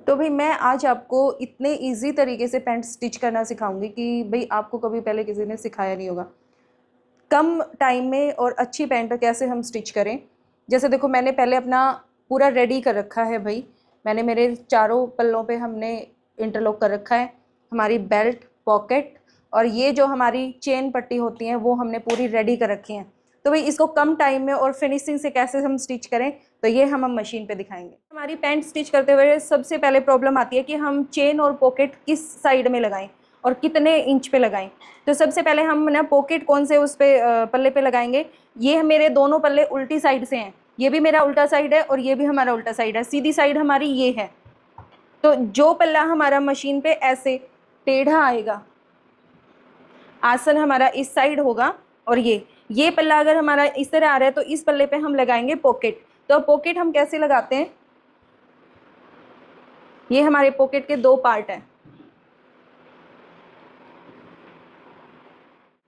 तो भाई मैं आज आपको इतने इजी तरीके से पैंट स्टिच करना सिखाऊंगी कि भाई आपको कभी पहले किसी ने सिखाया नहीं होगा। कम टाइम में और अच्छी पैंट कैसे हम स्टिच करें। जैसे देखो, मैंने पहले अपना पूरा रेडी कर रखा है भाई। मैंने मेरे चारों पल्लों पे हमने इंटरलॉक कर रखा है। हमारी बेल्ट, पॉकेट और ये जो हमारी चेन पट्टी होती है वो हमने पूरी रेडी कर रखी हैं। तो भाई इसको कम टाइम में और फिनिशिंग से कैसे हम स्टिच करें, तो ये हम मशीन पे दिखाएंगे। हमारी पैंट स्टिच करते हुए सबसे पहले प्रॉब्लम आती है कि हम चेन और पॉकेट किस साइड में लगाएं और कितने इंच पे लगाएं। तो सबसे पहले हम ना पॉकेट कौन से उस पे पल्ले पे लगाएंगे। ये मेरे दोनों पल्ले उल्टी साइड से हैं। ये भी मेरा उल्टा साइड है और ये भी हमारा उल्टा साइड है। सीधी साइड हमारी ये है। तो जो पल्ला हमारा मशीन पे ऐसे टेढ़ा आएगा, आसन हमारा इस साइड होगा, और ये पल्ला अगर हमारा इस तरह आ रहा है तो इस पल्ले पे हम लगाएंगे पॉकेट। तो पॉकेट हम कैसे लगाते हैं, ये हमारे पॉकेट के दो पार्ट हैं।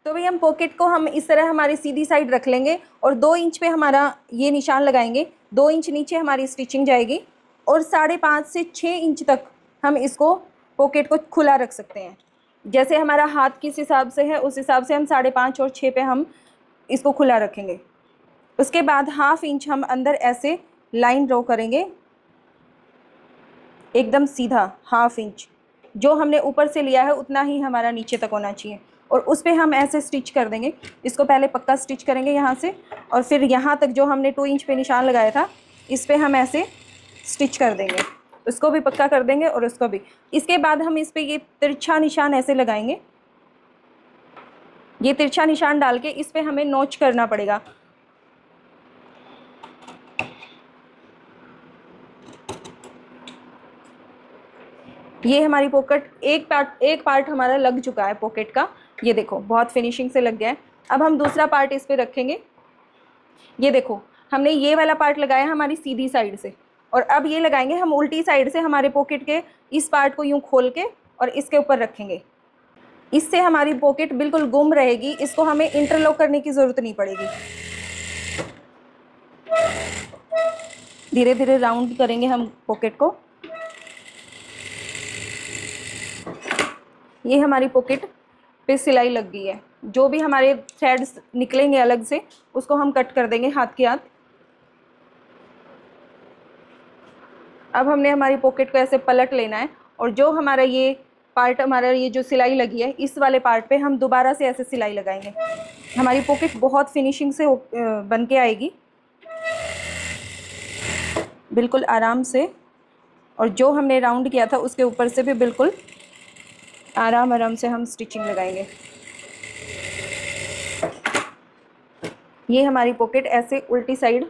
तो भाई हम पॉकेट को हम इस तरह हमारी सीधी साइड रख लेंगे और 2 इंच पे हमारा ये निशान लगाएंगे। 2 इंच नीचे हमारी स्टिचिंग जाएगी और 5.5 से 6 इंच तक हम इसको पॉकेट को खुला रख सकते हैं। जैसे हमारा हाथ किस हिसाब से है उस हिसाब से हम 5.5 और 6 पे हम इसको खुला रखेंगे। उसके बाद 1/2 इंच हम अंदर ऐसे लाइन ड्रॉ करेंगे, एकदम सीधा 1/2 इंच। जो हमने ऊपर से लिया है उतना ही हमारा नीचे तक होना चाहिए और उस पर हम ऐसे स्टिच कर देंगे। इसको पहले पक्का स्टिच करेंगे यहाँ से और फिर यहाँ तक जो हमने 2 इंच पे निशान लगाया था इस पर हम ऐसे स्टिच कर देंगे। उसको भी पक्का कर देंगे और उसको भी। इसके बाद हम इस पर ये तिरछा निशान ऐसे लगाएंगे। ये तिरछा निशान डाल के इस पर हमें नोच करना पड़ेगा। ये हमारी पॉकेट एक पार्ट हमारा लग चुका है पॉकेट का। ये देखो बहुत फिनिशिंग से लग गया है। अब हम दूसरा पार्ट इस पे रखेंगे। ये देखो हमने ये वाला पार्ट लगाया हमारी सीधी साइड से और अब ये लगाएंगे हम उल्टी साइड से। हमारे पॉकेट के इस पार्ट को यूं खोल के और इसके ऊपर रखेंगे। इससे हमारी पॉकेट बिल्कुल गुम रहेगी। इसको हमें इंटरलॉक करने की ज़रूरत नहीं पड़ेगी। धीरे धीरे राउंड करेंगे हम पॉकेट को। ये हमारी पॉकेट पे सिलाई लग गई है। जो भी हमारे थ्रेड्स निकलेंगे अलग से उसको हम कट कर देंगे हाथ के हाथ। अब हमने हमारी पॉकेट को ऐसे पलट लेना है और जो हमारा ये पार्ट, हमारा ये जो सिलाई लगी है इस वाले पार्ट पे हम दोबारा से ऐसे सिलाई लगाएंगे। हमारी पॉकेट बहुत फिनिशिंग से बन के आएगी, बिल्कुल आराम से। और जो हमने राउंड किया था उसके ऊपर से भी बिल्कुल आराम आराम से हम स्टिचिंग लगाएंगे। ये हमारी पॉकेट ऐसे उल्टी साइड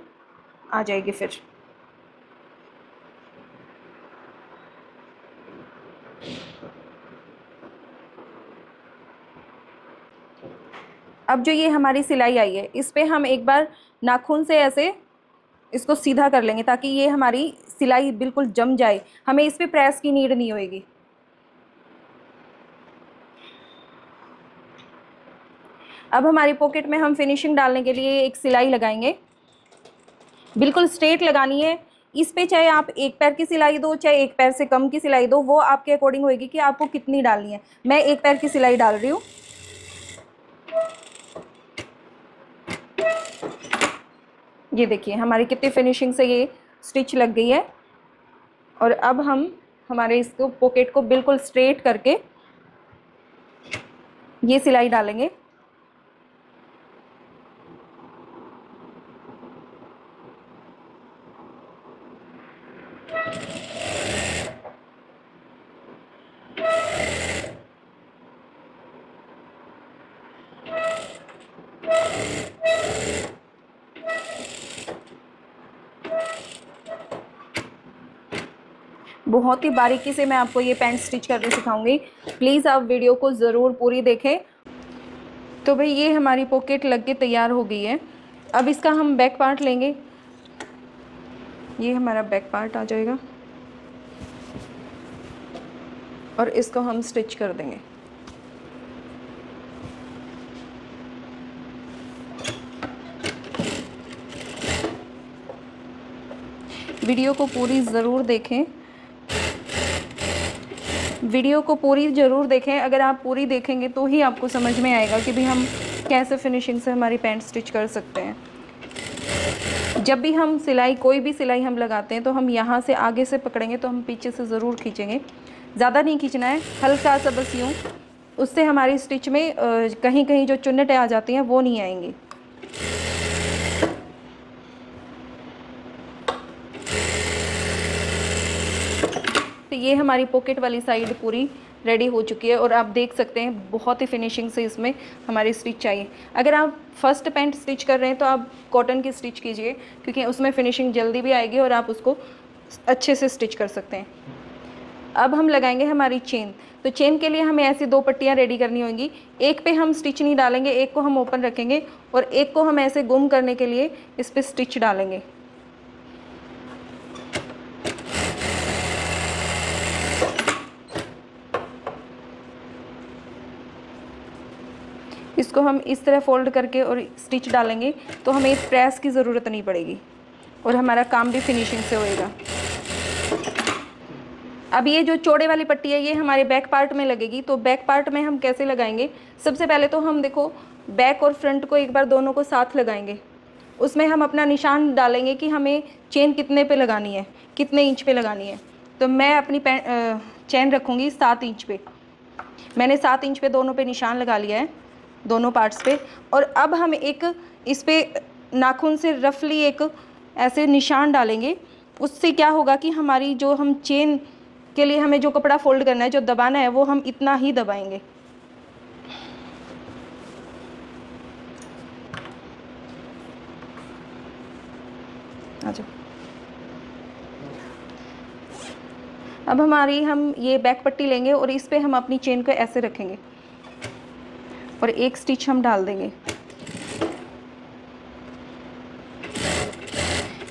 आ जाएगी। फिर अब जो ये हमारी सिलाई आई है इस पे हम एक बार नाखून से ऐसे इसको सीधा कर लेंगे ताकि ये हमारी सिलाई बिल्कुल जम जाए। हमें इस पे प्रेस की नीड नहीं होएगी। अब हमारी पॉकेट में हम फिनिशिंग डालने के लिए एक सिलाई लगाएंगे। बिल्कुल स्ट्रेट लगानी है। इस पे चाहे आप एक पैर की सिलाई दो चाहे एक पैर से कम की सिलाई दो, वो आपके अकॉर्डिंग होएगी कि आपको कितनी डालनी है। मैं एक पैर की सिलाई डाल रही हूँ। ये देखिए हमारी कितनी फिनिशिंग से ये स्टिच लग गई है। और अब हम हमारे इसको पॉकेट को बिल्कुल स्ट्रेट करके ये सिलाई डालेंगे। बहुत ही बारीकी से मैं आपको ये पैंट स्टिच करके सिखाऊंगी। प्लीज़ आप वीडियो को ज़रूर पूरी देखें। तो भाई ये हमारी पॉकेट लग के तैयार हो गई है। अब इसका हम बैक पार्ट लेंगे। ये हमारा बैक पार्ट आ जाएगा और इसको हम स्टिच कर देंगे। वीडियो को पूरी ज़रूर देखें। वीडियो को पूरी ज़रूर देखें, अगर आप पूरी देखेंगे तो ही आपको समझ में आएगा कि भाई हम कैसे फिनिशिंग से हमारी पैंट स्टिच कर सकते हैं। जब भी हम सिलाई, कोई भी सिलाई हम लगाते हैं तो हम यहाँ से आगे से पकड़ेंगे तो हम पीछे से ज़रूर खींचेंगे, ज़्यादा नहीं खींचना है, हल्का सा बस यूँ। उससे हमारी स्टिच में कहीं कहीं जो चुन्नटें आ जाती हैं वो नहीं आएंगी। तो ये हमारी पॉकेट वाली साइड पूरी रेडी हो चुकी है और आप देख सकते हैं बहुत ही फिनिशिंग से इसमें हमारी स्टिच चाहिए। अगर आप फर्स्ट पैंट स्टिच कर रहे हैं तो आप कॉटन की स्टिच कीजिए, क्योंकि उसमें फिनिशिंग जल्दी भी आएगी और आप उसको अच्छे से स्टिच कर सकते हैं। अब हम लगाएंगे हमारी चेन। तो चेन के लिए हमें ऐसी 2 पट्टियाँ रेडी करनी होंगी। एक पे हम स्टिच नहीं डालेंगे, एक को हम ओपन रखेंगे और एक को हम ऐसे गुम करने के लिए इस पर स्टिच डालेंगे। इसको हम इस तरह फोल्ड करके और स्टिच डालेंगे तो हमें प्रेस की ज़रूरत नहीं पड़ेगी और हमारा काम भी फिनिशिंग से होएगा। अब ये जो चौड़े वाली पट्टी है ये हमारे बैक पार्ट में लगेगी। तो बैक पार्ट में हम कैसे लगाएंगे, सबसे पहले तो हम देखो बैक और फ्रंट को एक बार दोनों को साथ लगाएंगे। उसमें हम अपना निशान डालेंगे कि हमें चेन कितने पे लगानी है, कितने इंच पे लगानी है। तो मैं अपनी चेन रखूँगी 7 इंच पे। मैंने 7 इंच पे दोनों पे निशान लगा लिया है, दोनों पार्ट्स पे। और अब हम एक इस पे नाखून से रफली एक ऐसे निशान डालेंगे। उससे क्या होगा कि हमारी जो हम चेन के लिए हमें जो कपड़ा फोल्ड करना है, जो दबाना है, वो हम इतना ही दबाएंगे। अच्छा, अब हम ये बैक पट्टी लेंगे और इस पे हम अपनी चेन को ऐसे रखेंगे और एक स्टिच हम डाल देंगे।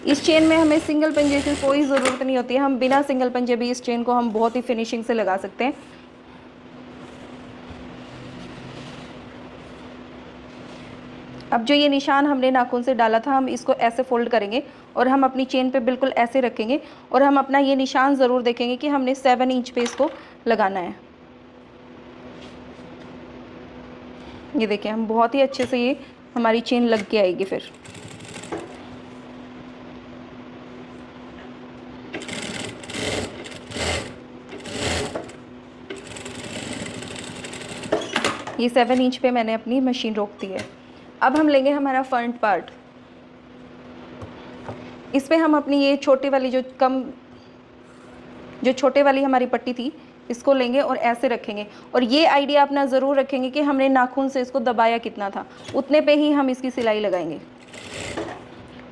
इस चेन में हमें सिंगल पंजे की कोई ज़रूरत नहीं होती है, हम बिना सिंगल पंजे भी इस चेन को हम बहुत ही फिनिशिंग से लगा सकते हैं। अब जो ये निशान हमने नाखून से डाला था, हम इसको ऐसे फोल्ड करेंगे और हम अपनी चेन पे बिल्कुल ऐसे रखेंगे और हम अपना ये निशान ज़रूर देखेंगे कि हमने 7 इंच पे इसको लगाना है। ये देखिए, हम बहुत ही अच्छे से ये हमारी चेन लग के आएगी। फिर ये 7 इंच पे मैंने अपनी मशीन रोक दी है। अब हम लेंगे हमारा फ्रंट पार्ट। इस पे हम अपनी ये छोटी वाली जो छोटे वाली हमारी पट्टी थी, इसको लेंगे और ऐसे रखेंगे। और ये आइडिया अपना ज़रूर रखेंगे कि हमने नाखून से इसको दबाया कितना था, उतने पे ही हम इसकी सिलाई लगाएंगे।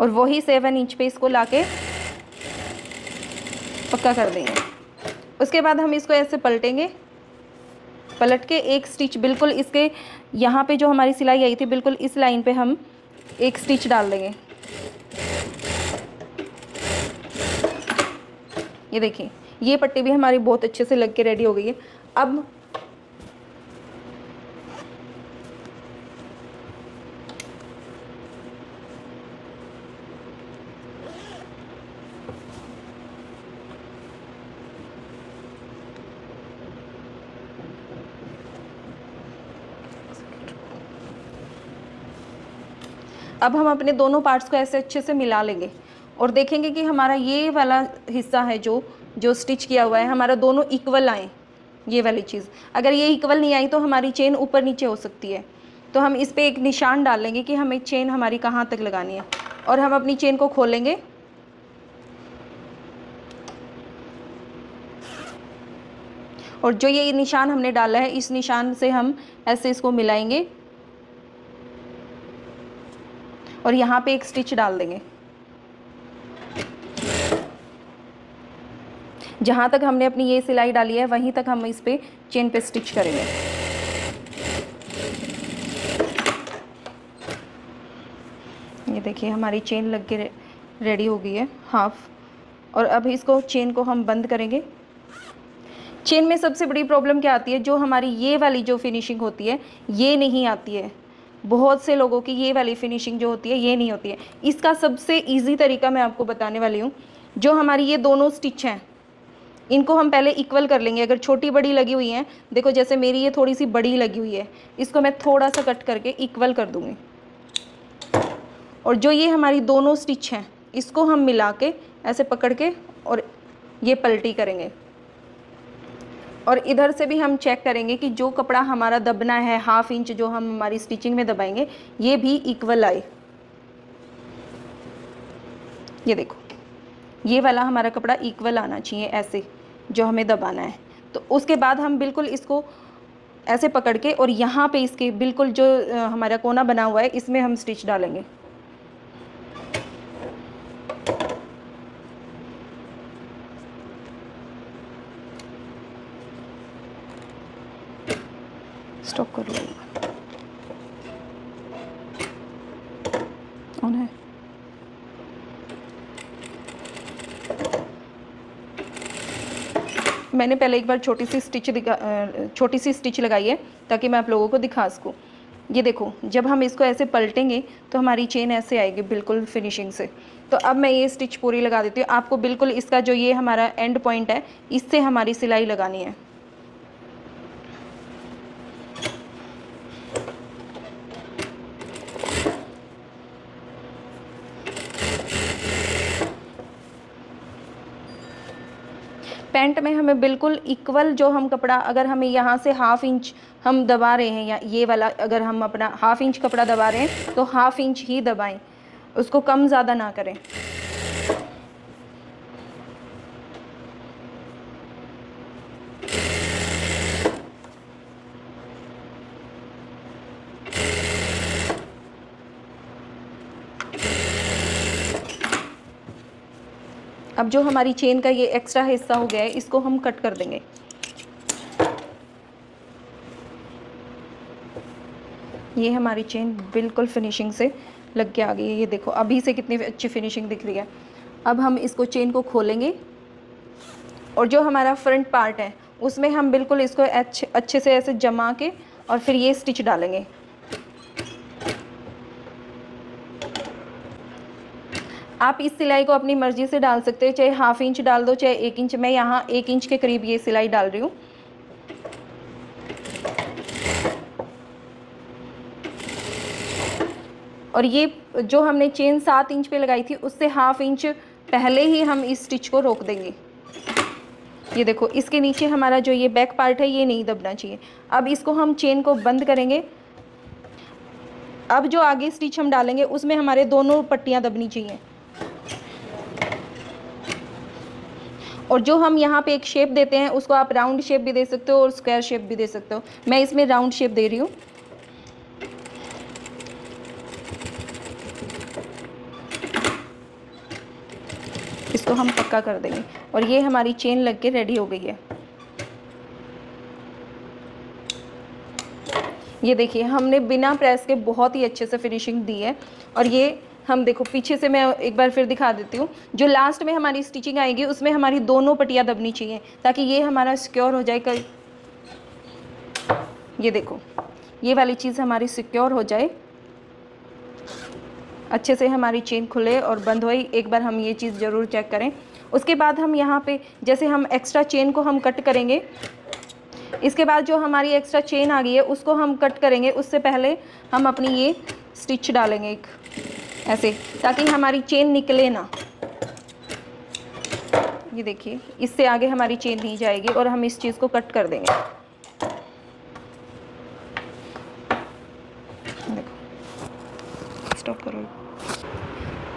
और वही 7 इंच पे इसको लाके पक्का कर देंगे। उसके बाद हम इसको ऐसे पलटेंगे, पलट के एक स्टिच बिल्कुल इसके यहाँ पे जो हमारी सिलाई आई थी, बिल्कुल इस लाइन पे हम एक स्टिच डाल देंगे। ये देखिए, ये पट्टी भी हमारी बहुत अच्छे से लग के रेडी हो गई है। अब हम अपने दोनों पार्ट्स को ऐसे अच्छे से मिला लेंगे और देखेंगे कि हमारा ये वाला हिस्सा है जो स्टिच किया हुआ है, हमारा दोनों इक्वल आए। ये वाली चीज़ अगर ये इक्वल नहीं आई तो हमारी चेन ऊपर नीचे हो सकती है। तो हम इस पर एक निशान डाल लेंगे कि हमें चेन हमारी कहाँ तक लगानी है। और हम अपनी चेन को खोलेंगे और जो ये निशान हमने डाला है, इस निशान से हम ऐसे इसको मिलाएंगे और यहाँ पे एक स्टिच डाल देंगे। जहाँ तक हमने अपनी ये सिलाई डाली है वहीं तक हम इस पे चेन पे स्टिच करेंगे। ये देखिए, हमारी चेन लग के रेडी हो गई है हाफ। और अब इसको चेन को हम बंद करेंगे। चेन में सबसे बड़ी प्रॉब्लम क्या आती है, जो हमारी ये वाली जो फिनिशिंग होती है ये नहीं आती है। बहुत से लोगों की ये वाली फिनिशिंग जो होती है ये नहीं होती है। इसका सबसे इजी तरीका मैं आपको बताने वाली हूँ। जो हमारी ये दोनों स्टिच हैं, इनको हम पहले इक्वल कर लेंगे। अगर छोटी बड़ी लगी हुई हैं, देखो जैसे मेरी ये थोड़ी सी बड़ी लगी हुई है, इसको मैं थोड़ा सा कट करके इक्वल कर दूँगी। और जो ये हमारी दोनों स्टिच हैं, इसको हम मिला के ऐसे पकड़ के और ये पलटी करेंगे। और इधर से भी हम चेक करेंगे कि जो कपड़ा हमारा दबना है, 1/2 इंच जो हम हमारी स्टिचिंग में दबाएंगे, ये भी इक्वल आए। ये देखो, ये वाला हमारा कपड़ा इक्वल आना चाहिए, ऐसे जो हमें दबाना है। तो उसके बाद हम बिल्कुल इसको ऐसे पकड़ के और यहाँ पे इसके बिल्कुल जो हमारा कोना बना हुआ है, इसमें हम स्टिच डालेंगे। स्टॉप कर लो, ऑन है। मैंने पहले एक बार छोटी सी स्टिच लगाई है ताकि मैं आप लोगों को दिखा सकूँ। ये देखो, जब हम इसको ऐसे पलटेंगे तो हमारी चेन ऐसे आएगी बिल्कुल फिनिशिंग से। तो अब मैं ये स्टिच पूरी लगा देती हूँ। आपको बिल्कुल इसका जो ये हमारा एंड पॉइंट है, इससे हमारी सिलाई लगानी है। पैंट में हमें बिल्कुल इक्वल जो हम कपड़ा, अगर हमें यहाँ से 1/2 इंच हम दबा रहे हैं, या ये वाला अगर हम अपना 1/2 इंच कपड़ा दबा रहे हैं तो 1/2 इंच ही दबाएं, उसको कम ज़्यादा ना करें। अब जो हमारी चेन का ये एक्स्ट्रा हिस्सा हो गया है, इसको हम कट कर देंगे। ये हमारी चेन बिल्कुल फिनिशिंग से लग के आ गई है। ये देखो अभी से कितनी अच्छी फिनिशिंग दिख रही है। अब हम इसको चेन को खोलेंगे और जो हमारा फ्रंट पार्ट है उसमें हम बिल्कुल इसको अच्छे से ऐसे जमा के और फिर ये स्टिच डालेंगे। आप इस सिलाई को अपनी मर्ज़ी से डाल सकते हो, चाहे 1/2 इंच डाल दो, चाहे 1 इंच। मैं यहाँ 1 इंच के करीब ये सिलाई डाल रही हूँ। और ये जो हमने चेन 7 इंच पे लगाई थी, उससे 1/2 इंच पहले ही हम इस स्टिच को रोक देंगे। ये देखो, इसके नीचे हमारा जो ये बैक पार्ट है, ये नहीं दबना चाहिए। अब इसको हम चेन को बंद करेंगे। अब जो आगे स्टिच हम डालेंगे उसमें हमारे दोनों पट्टियाँ दबनी चाहिए। और जो हम यहाँ पे एक शेप देते हैं, उसको आप राउंड शेप भी दे सकते हो और स्क्वायर शेप भी दे सकते हो। मैं इसमें राउंड शेप दे रही हूँ। इसको हम पक्का कर देंगे और ये हमारी चेन लग के रेडी हो गई है। ये देखिए, हमने बिना प्रेस के बहुत ही अच्छे से फिनिशिंग दी है। और ये हम देखो, पीछे से मैं एक बार फिर दिखा देती हूँ। जो लास्ट में हमारी स्टिचिंग आएगी उसमें हमारी दोनों पट्टियाँ दबनी चाहिए ताकि ये हमारा सिक्योर हो जाए। ये देखो, ये वाली चीज़ हमारी सिक्योर हो जाए, अच्छे से हमारी चेन खुले और बंद होए। एक बार हम ये चीज़ ज़रूर चेक करें। उसके बाद हम यहाँ पे जैसे हम एक्स्ट्रा चेन को हम कट करेंगे, इसके बाद जो हमारी एक्स्ट्रा चेन आ गई है उसको हम कट करेंगे। उससे पहले हम अपनी ये स्टिच डालेंगे एक ऐसे, ताकि हमारी चेन निकले ना। ये देखिए, इससे आगे हमारी चेन नहीं जाएगी और हम इस चीज़ को कट कर देंगे। देखो, स्टॉप करो।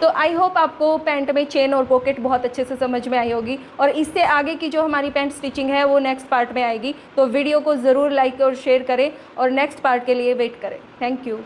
तो आई होप आपको पैंट में चेन और पॉकेट बहुत अच्छे से समझ में आई होगी। और इससे आगे की जो हमारी पैंट स्टिचिंग है वो नेक्स्ट पार्ट में आएगी। तो वीडियो को ज़रूर लाइक और शेयर करें और नेक्स्ट पार्ट के लिए वेट करें। Thank you.